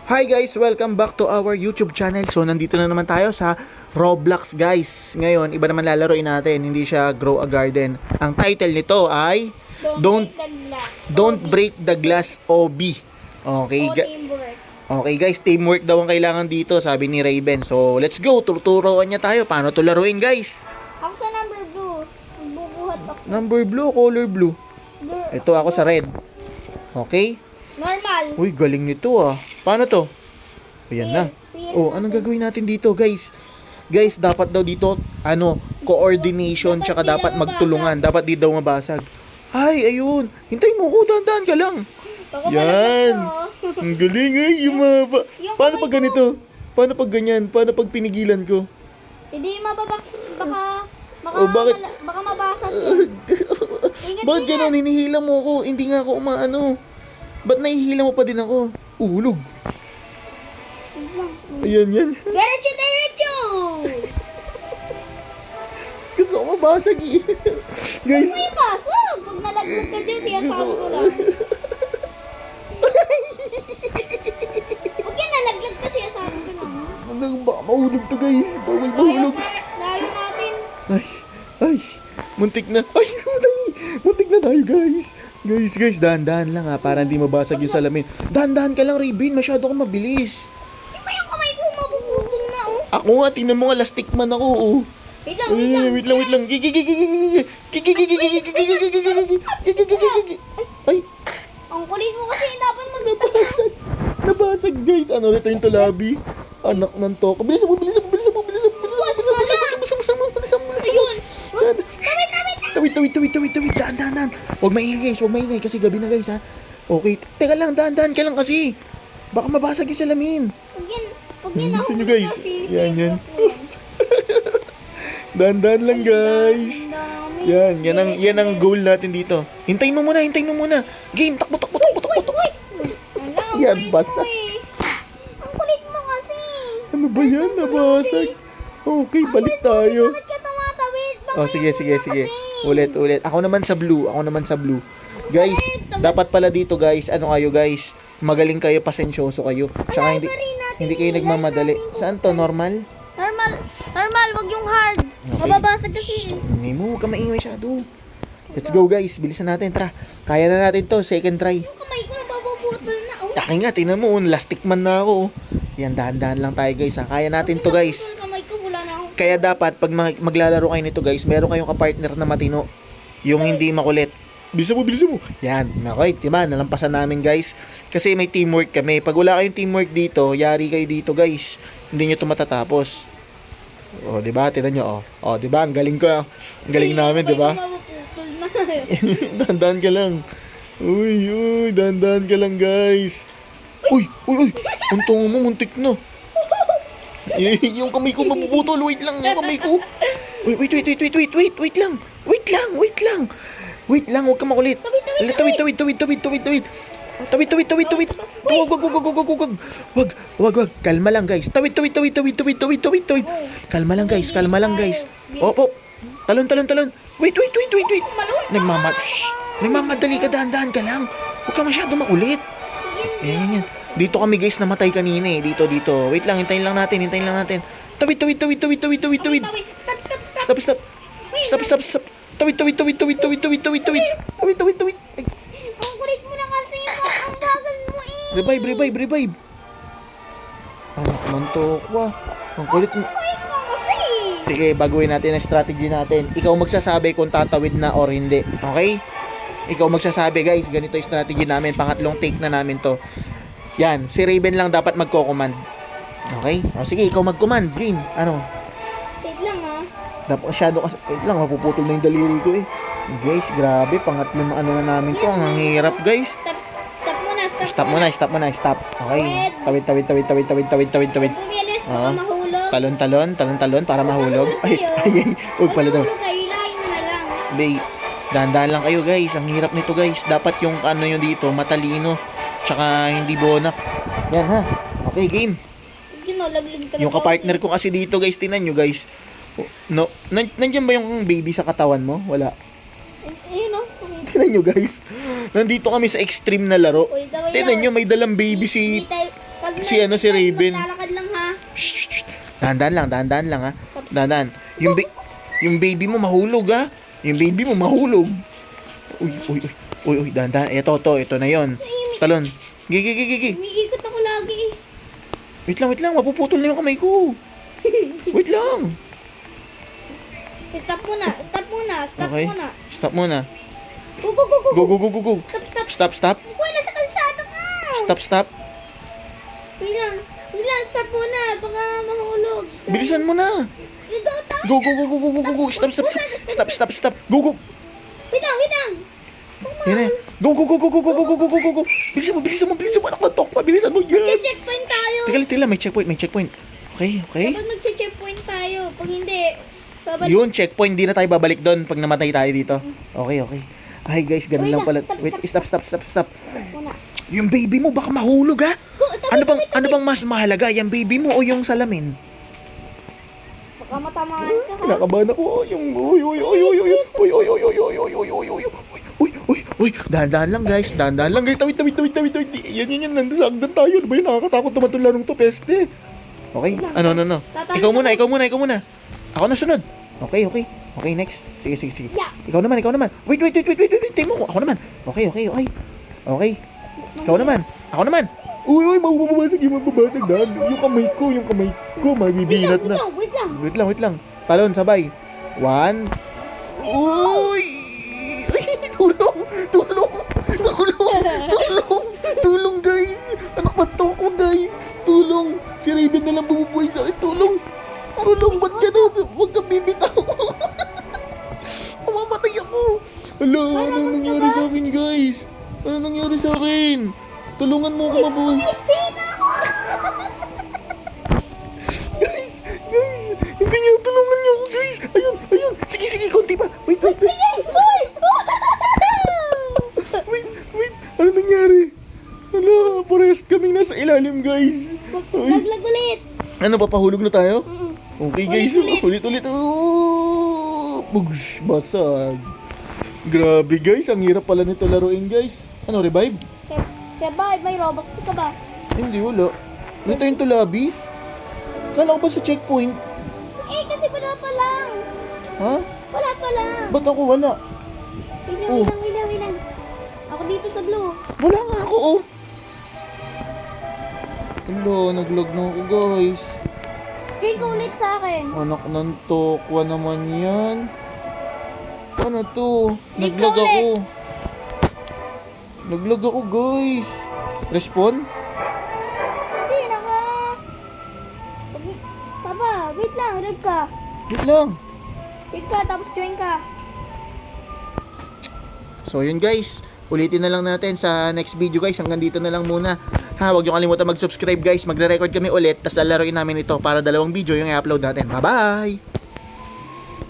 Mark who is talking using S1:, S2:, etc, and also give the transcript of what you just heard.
S1: Hi guys! Welcome back to our YouTube channel. So, nandito na naman tayo sa Roblox guys. Ngayon, iba naman lalaroin natin. Hindi siya Grow a Garden. Ang title nito ay Don't Break the Glass OB. Okay, okay guys, teamwork daw ang kailangan dito, sabi ni Raven. So, let's go. Tuturuan niya tayo. Paano to laruin guys?
S2: Ako sa number blue. Magbubuhat ako.
S1: Number blue, color blue. Ito ako sa red. Okay?
S2: Normal.
S1: Uy, galing nito ah. Paano to? Ayan na. Oh, anong gagawin natin dito, guys? Guys, dapat daw dito, coordination, tsaka dapat magtulungan. Dapat di daw mabasag. Ay, ayun. Hintayin mo ko, dahan-dahan ka lang. Yan. Ang galing eh. Paano pag ganito? Paano pag ganyan? Paano pag pinigilan ko?
S2: Hindi mababaks.
S1: Bakit?
S2: Baka mabasag.
S1: Bakit ganun? Hinihilang mo ko. Hindi nga ako umaano. Ba't nahihilang mo pa din ako? Uhulog. Ayan, yan.
S2: Diretso!
S1: Gusto ko mabasag eh. Guys.
S2: May basag. Pag nalaglag ka dyan, siyasabi ko lang. Huwag yan, nalaglag ka, siyasabi ko lang.
S1: Baka mahulog to guys. Bawal mahulog.
S2: Layo natin.
S1: Ay. Muntik na. Ay, muntik na tayo guys. Guys, dahan-dahan lang ha, para hindi mabasag yung salamin. Dahan-dahan ka lang, Raven. Masyado ka mabilis.
S2: Di ba yung kamay ko mabubutong na, oh?
S1: Ako nga, tingnan mo nga, lastik man ako, oh.
S2: Wait lang.
S1: Ay,
S2: Ang kulit mo kasi dapat magtatag.
S1: nabasag guys. Ano rito yung tulabi? Anak ng toko. Bilisan mo. Ayun. Tawid. Dahan. Huwag maingay kasi gabi na guys ha. Okay. Teka lang, dahan ka lang kasi. Baka mabasag yung salamin.
S2: Pag yan ako.
S1: Bilisan nyo guys. Yan. Dahan lang guys. Yan ang goal natin dito. Hintayin mo muna. Game, takbo. Yan, basa.
S2: Ang kulit mo kasi.
S1: Ano ba yan? Nabasag. Okay, balik tayo.
S2: Bakit ka tumatawid?
S1: Oh, sige. Ulit. Ako naman sa blue. Guys, dapat pala dito guys, kayo guys? Magaling kayo, pasensyoso kayo. Tsaka hindi kayo nagmamadali. Saan to? Normal,
S2: wag yung hard.
S1: Okay.
S2: Mababasag kasi.
S1: Hindi mo, huwag ka maingay masyado. Let's go guys, bilisan natin. Tara, kaya na natin to, second try.
S2: Yung kamay ko nababubutol na. Oh.
S1: Taki nga, tingnan mo, lastic man na ako. Yan, dahan-dahan lang tayo guys ha. Kaya natin to guys.
S2: Yung kamay ko wala na ako.
S1: Kaya dapat, pag maglalaro kayo nito guys, meron kayong kapartner na matino. Yung hindi makulit. Bilisan mo. Yan, okay, diba? Nalampasan namin guys. Kasi may teamwork kami. Pag wala kayong teamwork dito, yari kayo dito guys. Hindi nyo ito matatapos. O, diba? Tignan nyo, o. Diba? Ang galing ko. Ang galing namin, diba?
S2: Mabubutol na.
S1: Dahan-dahan ka lang. Uy, dahan-dahan ka lang guys. Uy. Ang tungo mo, muntik na. Yung kamay ko mabubutol. Wait lang, yung kamay ko. Wait lang. Wait lang, huwag ka makulit. Tawid. Wag. Kalma lang guys. Tawid. Kalma lang guys. Opo. Talon. Wait. Nagmamadali ka, dahan-dahan ka lang. Huwag ka masyado makulit. Yan. Dito kami guys, namatay kanina eh. Dito. Wait lang, hintayin lang natin. Tawid. Stop. Tawid. Ay,
S2: Ang kulit mo na kasi. Ang bagal mo eh.
S1: revive. Anak ng tokwa. Ang kulit mo.
S2: Kulit mo kasi.
S1: Sige, baguhin natin ang strategy natin. Ikaw magsasabi kung tatawid na or hindi. Okay? Ikaw magsasabi guys. Ganito yung strategy namin. Pangatlong take na namin to. Yan. Si Raven lang dapat magko-command. Okay? O sige, ikaw mag-command. Game. Ano?
S2: Wait lang ha.
S1: Dapat masyado kasi. Wait lang, mapuputol na yung daliri ko eh. Guys, grabe. Pangatlong na namin to. Ang hirap guys.
S2: Stop muna.
S1: Okay. Tawid.
S2: Pumilis baka mahulog.
S1: Talon para mahulog. Ay. Huwag pala daw.
S2: Mahulog kayo. Hilahin mo na lang.
S1: Bay, dahan-dahan lang kayo guys. Ang hirap nito guys. Dapat yung yun dito, matalino. Tsaka hindi bonak. Yan ha. Okay, game.
S2: Laglag ka.
S1: Yung kapartner ko kasi dito guys, tinan nyo guys. No, nandiyan ba yung baby sa katawan mo? Wala.
S2: Ayun o.
S1: Tinan nyo guys. Nandito kami sa extreme na laro. Tinan nyo, may dalang baby si... si Raven.
S2: Maglalakad lang ha.
S1: Shh. Dahan-dahan lang ha. Dahan-dahan. Yung baby mo mahulog ha. Yung baby mo mahulog. Uy, dahan-dahan. Ito na yon. Talon. Gigi.
S2: Umiikot ako lagi.
S1: Wait lang. Mapuputol na yung kamay ko. Wait lang.
S2: Stop muna.
S1: Okay. Stop muna.
S2: Go.
S1: Go. Stop.
S2: Uy, nasa kalsada ka.
S1: Stop.
S2: Wait lang, stop muna. Baka mahulog.
S1: Bilisan mo na.
S2: Go.
S1: Go. Stop. Go.
S2: Wait lang.
S1: Yan na. Go. Bilisan mo. Nakatok pa. Bilisan mo yan.
S2: Checkpoint tayo.
S1: Teka lang, may checkpoint. Okay.
S2: Dapat mag-checkpoint tayo. Pag hindi, babalik.
S1: Yun, checkpoint. Di na tayo babalik doon pag namatay tayo dito. Okay. Ay guys, ganun
S2: Wait
S1: lang
S2: lang,
S1: pala.
S2: stop.
S1: Wait, stop.
S2: Muna.
S1: Yung baby mo baka mahulog ha.
S2: Go,
S1: Ano bang mas mahalaga, yung baby mo o yung salamin?
S2: Baka matamaan ka ha.
S1: Kinakabahan ako. Yung Uy, dahan-dahan lang guys. Tawid. Yan. Nandasagdan tayo. Ano ba yun? Nakakatakot naman itong larong to, peste. Okay? Ano? Ikaw muna. Ako na sunod. Okay, next. Sige.
S2: Yeah.
S1: Ikaw naman. Wait. Tingnan mo. Ako naman. Okay. Ikaw naman. Ako naman. Uy, mababasag. Dan. Yung kamay ko, mabibinat na. Wait lang. Talon, sabay. 1. Uy! Tulong guys! Anak mato ko guys! Tulong! Si Raven na lang bumubuhay sa akin. Tulong! Ba't ka na? Huwag ka bibitaw! Mamamatay ako! Hala, anong nangyari sa akin guys? Anong nangyari sa akin? Tulungan mo ako mabuhay! Guys! Hindi niyo, tulungan niyo ako guys! Ayun! Sige, konti pa! Wait! Wait! Ano nangyari? Hala, parehas kaming nasa ilalim guys!
S2: Laglag ulit.
S1: Ano, papahulog na tayo?
S2: Mm-mm.
S1: Okay guys, ulit. Bugs, basag. Grabe guys, ang hirap pala nito laruin guys. Ano, revive?
S2: Kaya ba, may Robux ka ba?
S1: Hindi, wala. Ano tayong tulabi? Kala ko ba sa checkpoint?
S2: Kasi wala pa lang.
S1: Ha?
S2: Wala pa lang.
S1: Ba't ako wala?
S2: Wait lang. Ako dito sa blue.
S1: Wala nga ako, oh. Hala, naglag na ako guys.
S2: Join ka ulit sa akin.
S1: Anak ng tokwa naman yan. Ano to?
S2: Ikaw
S1: Naglag ako guys. Respawn?
S2: Hindi, Papa, wait lang, red ka.
S1: Wait lang.
S2: Red ka, tapos join ka.
S1: So yun guys, ulitin na lang natin sa next video guys. Hanggang dito na lang muna. Ha, huwag nyo kalimutan mag-subscribe guys. Magre-record kami ulit, tas lalaroin namin ito para 2 video yung i-upload natin. Bye-bye!